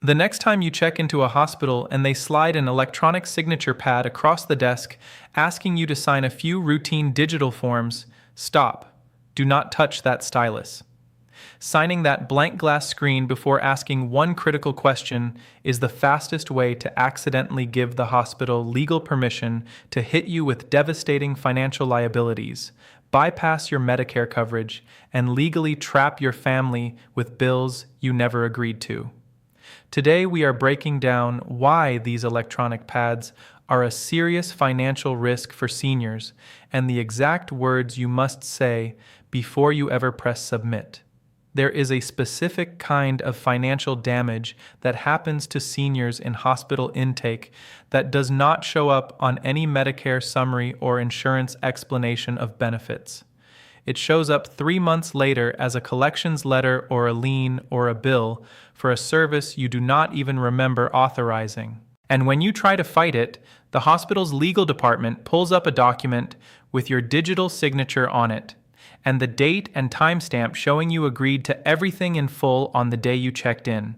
The next time you check into a hospital and they slide an electronic signature pad across the desk asking you to sign a few routine digital forms, stop. Do not touch that stylus. Signing that blank glass screen before asking one critical question is the fastest way to accidentally give the hospital legal permission to hit you with devastating financial liabilities, bypass your Medicare coverage, and legally trap your family with bills you never agreed to. Today we are breaking down why these electronic pads are a serious financial risk for seniors and the exact words you must say before you ever press submit. There is a specific kind of financial damage that happens to seniors in hospital intake that does not show up on any Medicare summary or insurance explanation of benefits. It shows up 3 months later as a collections letter or a lien or a bill for a service you do not even remember authorizing. And when you try to fight it, the hospital's legal department pulls up a document with your digital signature on it, and the date and timestamp showing you agreed to everything in full on the day you checked in.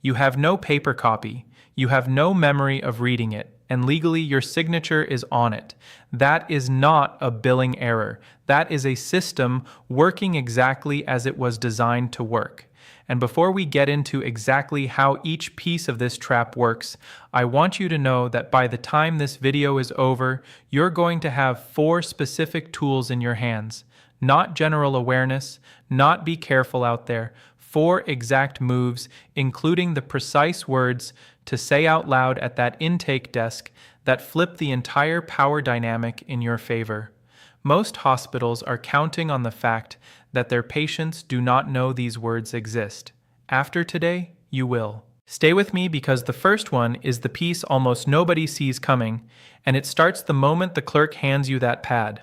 You have no paper copy, you have no memory of reading it, and legally your signature is on it. That is not a billing error. That is a system working exactly as it was designed to work. And before we get into exactly how each piece of this trap works, I want you to know that by the time this video is over, you're going to have 4 specific tools in your hands. Not general awareness, not be careful out there. 4 exact moves, including the precise words to say out loud at that intake desk that flip the entire power dynamic in your favor. Most hospitals are counting on the fact that their patients do not know these words exist. After today, you will. Stay with me because the first one is the piece almost nobody sees coming, and it starts the moment the clerk hands you that pad.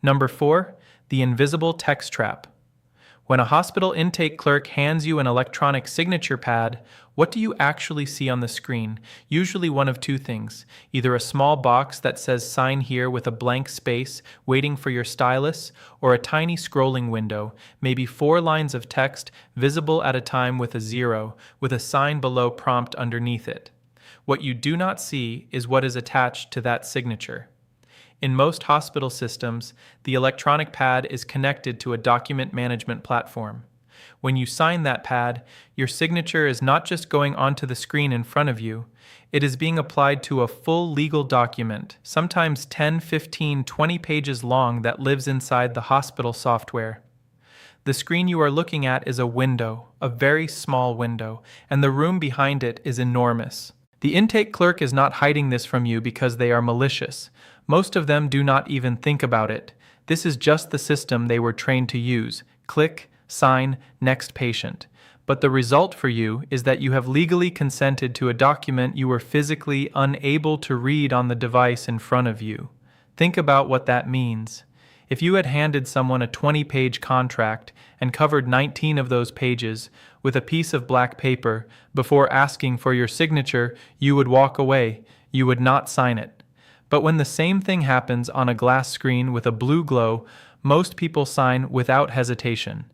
Number 4, the invisible text trap. When a hospital intake clerk hands you an electronic signature pad, what do you actually see on the screen? Usually one of 2 things. Either a small box that says sign here with a blank space waiting for your stylus, or a tiny scrolling window, maybe 4 lines of text visible at a time with a 0, with a sign below prompt underneath it. What you do not see is what is attached to that signature. In most hospital systems, the electronic pad is connected to a document management platform. When you sign that pad, your signature is not just going onto the screen in front of you, it is being applied to a full legal document, sometimes 10, 15, 20 pages long that lives inside the hospital software. The screen you are looking at is a window, a very small window, and the room behind it is enormous. The intake clerk is not hiding this from you because they are malicious. Most of them do not even think about it. This is just the system they were trained to use. Click, sign, next patient. But the result for you is that you have legally consented to a document you were physically unable to read on the device in front of you. Think about what that means. If you had handed someone a 20-page contract and covered 19 of those pages with a piece of black paper before asking for your signature, you would walk away. You would not sign it. But when the same thing happens on a glass screen with a blue glow, most people sign without hesitation.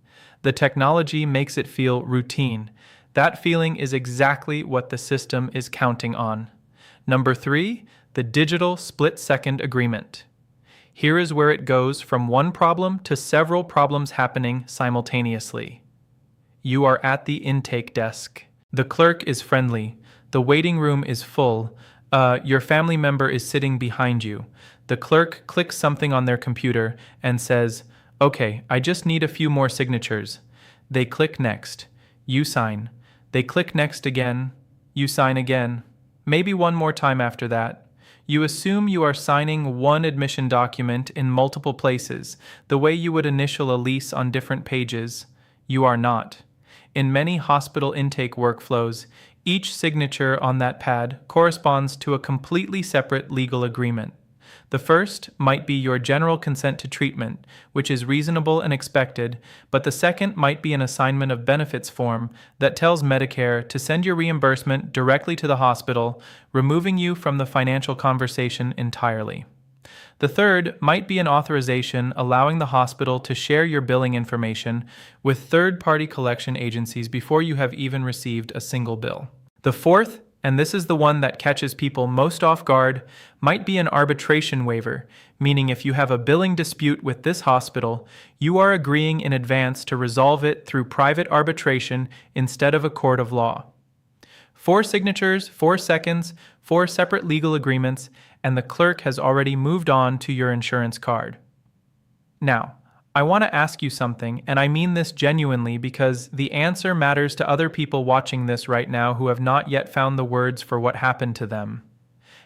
The technology makes it feel routine. That feeling is exactly what the system is counting on. Number 3, the digital split-second agreement. Here is where it goes from one problem to several problems happening simultaneously. You are at the intake desk. The clerk is friendly. The waiting room is full. Your family member is sitting behind you. The clerk clicks something on their computer and says, "Okay, I just need a few more signatures." They click next. You sign. They click next again. You sign again. Maybe one more time after that. You assume you are signing one admission document in multiple places, the way you would initial a lease on different pages. You are not. In many hospital intake workflows, each signature on that pad corresponds to a completely separate legal agreement. The first might be your general consent to treatment, which is reasonable and expected, but the second might be an assignment of benefits form that tells Medicare to send your reimbursement directly to the hospital, removing you from the financial conversation entirely. The third might be an authorization allowing the hospital to share your billing information with third-party collection agencies before you have even received a single bill. The fourth, and this is the one that catches people most off guard, might be an arbitration waiver, meaning if you have a billing dispute with this hospital, you are agreeing in advance to resolve it through private arbitration instead of a court of law. 4 signatures, 4 seconds, 4 separate legal agreements, and the clerk has already moved on to your insurance card. Now, I want to ask you something, and I mean this genuinely because the answer matters to other people watching this right now who have not yet found the words for what happened to them.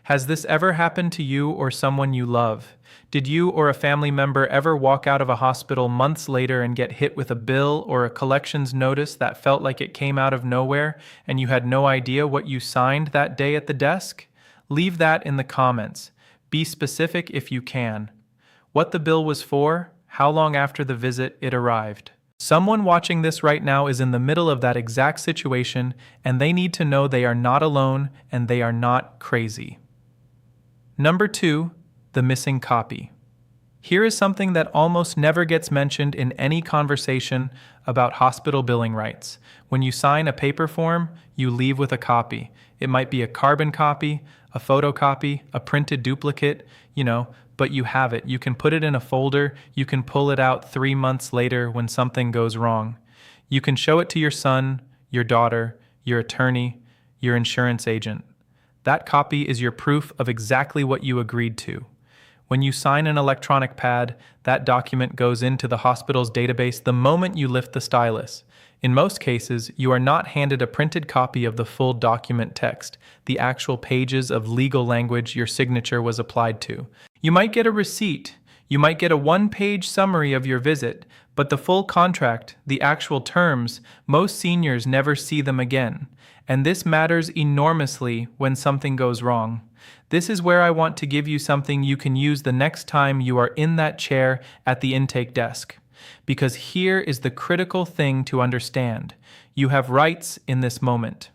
Has this ever happened to you or someone you love? Did you or a family member ever walk out of a hospital months later and get hit with a bill or a collections notice that felt like it came out of nowhere and you had no idea what you signed that day at the desk? Leave that in the comments. Be specific if you can. What the bill was for? How long after the visit it arrived? Someone watching this right now is in the middle of that exact situation, and they need to know they are not alone and they are not crazy. Number 2, the missing copy. Here is something that almost never gets mentioned in any conversation about hospital billing rights. When you sign a paper form, you leave with a copy. It might be a carbon copy, a photocopy, a printed duplicate, but you have it. You can put it in a folder. You can pull it out 3 months later when something goes wrong. You can show it to your son, your daughter, your attorney, your insurance agent. That copy is your proof of exactly what you agreed to. When you sign an electronic pad, that document goes into the hospital's database the moment you lift the stylus. In most cases, you are not handed a printed copy of the full document text, the actual pages of legal language your signature was applied to. You might get a receipt, you might get a 1-page summary of your visit, but the full contract, the actual terms, most seniors never see them again. And this matters enormously when something goes wrong. This is where I want to give you something you can use the next time you are in that chair at the intake desk. Because here is the critical thing to understand. You have rights in this moment.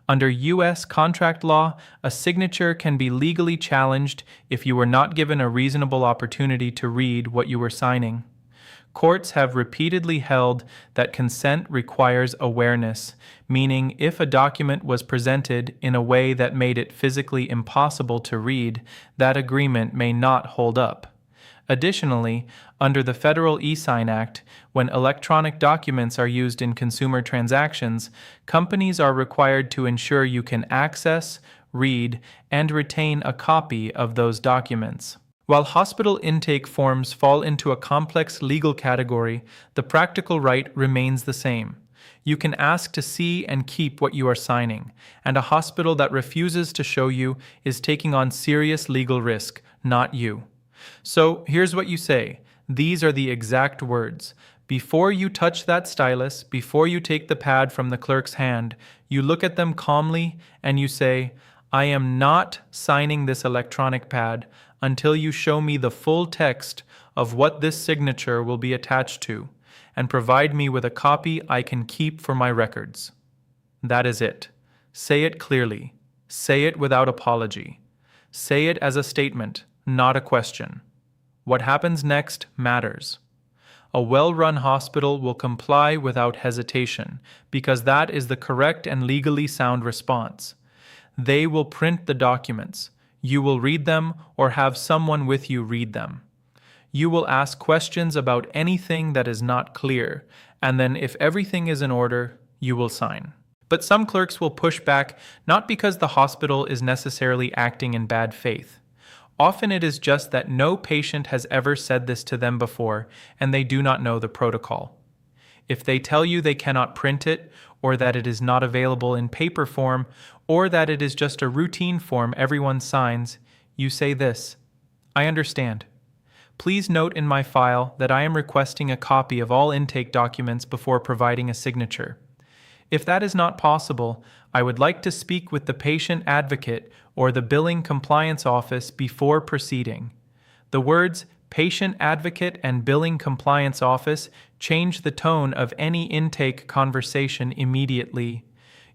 Under U.S. contract law, a signature can be legally challenged if you were not given a reasonable opportunity to read what you were signing. Courts have repeatedly held that consent requires awareness, meaning if a document was presented in a way that made it physically impossible to read, that agreement may not hold up. Additionally, under the Federal e-Sign Act, when electronic documents are used in consumer transactions, companies are required to ensure you can access, read, and retain a copy of those documents. While hospital intake forms fall into a complex legal category, the practical right remains the same. You can ask to see and keep what you are signing, and a hospital that refuses to show you is taking on serious legal risk, not you. So here's what you say. These are the exact words. Before you touch that stylus, before you take the pad from the clerk's hand, you look at them calmly and you say, I am not signing this electronic pad until you show me the full text of what this signature will be attached to, and provide me with a copy I can keep for my records. That is it. Say it clearly. Say it without apology. Say it as a statement, not a question. What happens next matters. A well-run hospital will comply without hesitation, because that is the correct and legally sound response. They will print the documents. You will read them or have someone with you read them. You will ask questions about anything that is not clear, and then if everything is in order, you will sign. But some clerks will push back, not because the hospital is necessarily acting in bad faith. Often it is just that no patient has ever said this to them before, and they do not know the protocol. If they tell you they cannot print it, or that it is not available in paper form, or that it is just a routine form everyone signs, you say this: I understand. Please note in my file that I am requesting a copy of all intake documents before providing a signature. If that is not possible, I would like to speak with the patient advocate or the billing compliance office before proceeding. The words patient advocate and billing compliance office change the tone of any intake conversation immediately.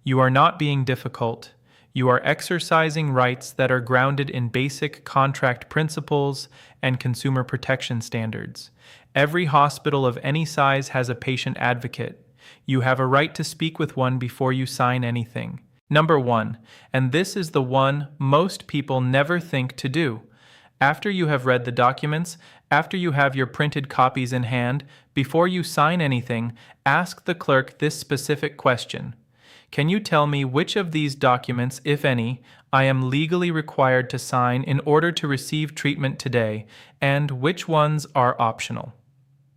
You are not being difficult. You are exercising rights that are grounded in basic contract principles and consumer protection standards. Every hospital of any size has a patient advocate. You have a right to speak with one before you sign anything. Number 1, and this is the one most people never think to do. After you have read the documents, after you have your printed copies in hand, before you sign anything, ask the clerk this specific question. Can you tell me which of these documents, if any, I am legally required to sign in order to receive treatment today, and which ones are optional?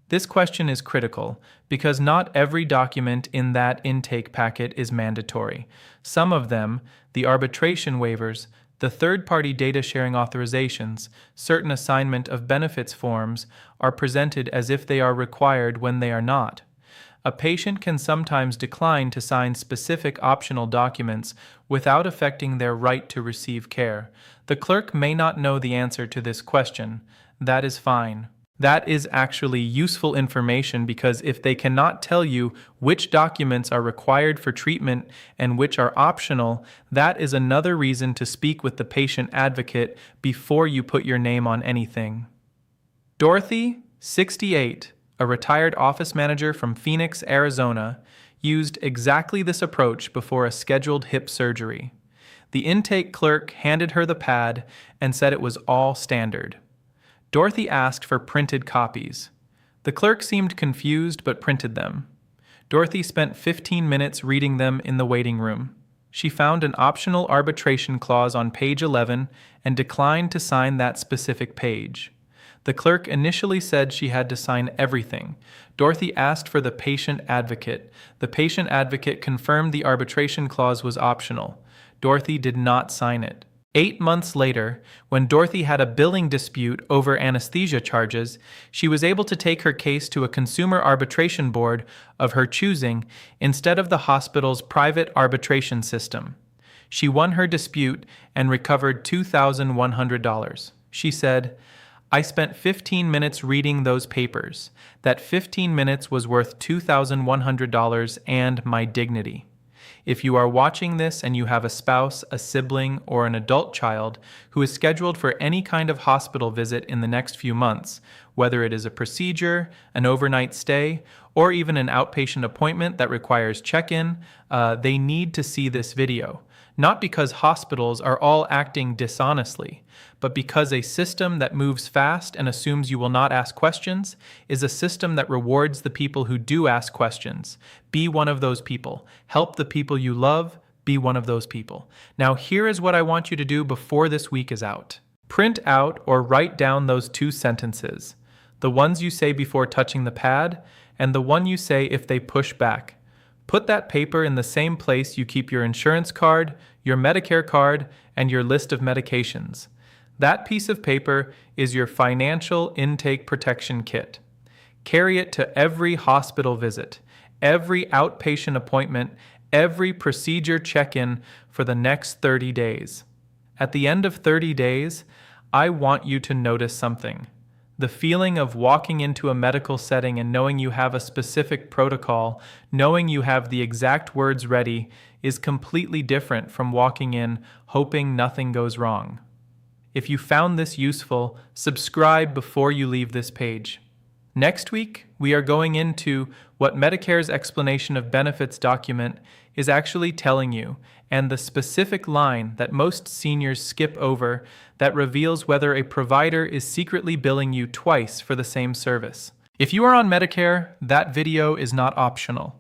This question is critical because not every document in that intake packet is mandatory. Some of them, the arbitration waivers, the third-party data sharing authorizations, certain assignment of benefits forms, are presented as if they are required when they are not. A patient can sometimes decline to sign specific optional documents without affecting their right to receive care. The clerk may not know the answer to this question. That is fine. That is actually useful information because if they cannot tell you which documents are required for treatment and which are optional, that is another reason to speak with the patient advocate before you put your name on anything. Dorothy, 68, a retired office manager from Phoenix, Arizona, used exactly this approach before a scheduled hip surgery. The intake clerk handed her the pad and said it was all standard. Dorothy asked for printed copies. The clerk seemed confused but printed them. Dorothy spent 15 minutes reading them in the waiting room. She found an optional arbitration clause on page 11 and declined to sign that specific page. The clerk initially said she had to sign everything. Dorothy asked for the patient advocate. The patient advocate confirmed the arbitration clause was optional. Dorothy did not sign it. 8 months later, when Dorothy had a billing dispute over anesthesia charges, she was able to take her case to a consumer arbitration board of her choosing instead of the hospital's private arbitration system. She won her dispute and recovered $2,100. She said, "I spent 15 minutes reading those papers. That 15 minutes was worth $2,100 and my dignity." If you are watching this and you have a spouse, a sibling, or an adult child who is scheduled for any kind of hospital visit in the next few months, whether it is a procedure, an overnight stay, or even an outpatient appointment that requires check-in, they need to see this video. Not because hospitals are all acting dishonestly, but because a system that moves fast and assumes you will not ask questions is a system that rewards the people who do ask questions. Be one of those people. Help the people you love. Be one of those people. Now, here is what I want you to do before this week is out. Print out or write down those 2 sentences, the ones you say before touching the pad and the one you say if they push back. Put that paper in the same place you keep your insurance card, your Medicare card, and your list of medications. That piece of paper is your financial intake protection kit. Carry it to every hospital visit, every outpatient appointment, every procedure check-in for the next 30 days. At the end of 30 days, I want you to notice something. The feeling of walking into a medical setting and knowing you have a specific protocol, knowing you have the exact words ready, is completely different from walking in hoping nothing goes wrong. If you found this useful, subscribe before you leave this page. Next week, we are going into what Medicare's explanation of benefits document is actually telling you, and the specific line that most seniors skip over that reveals whether a provider is secretly billing you twice for the same service. If you are on Medicare, that video is not optional.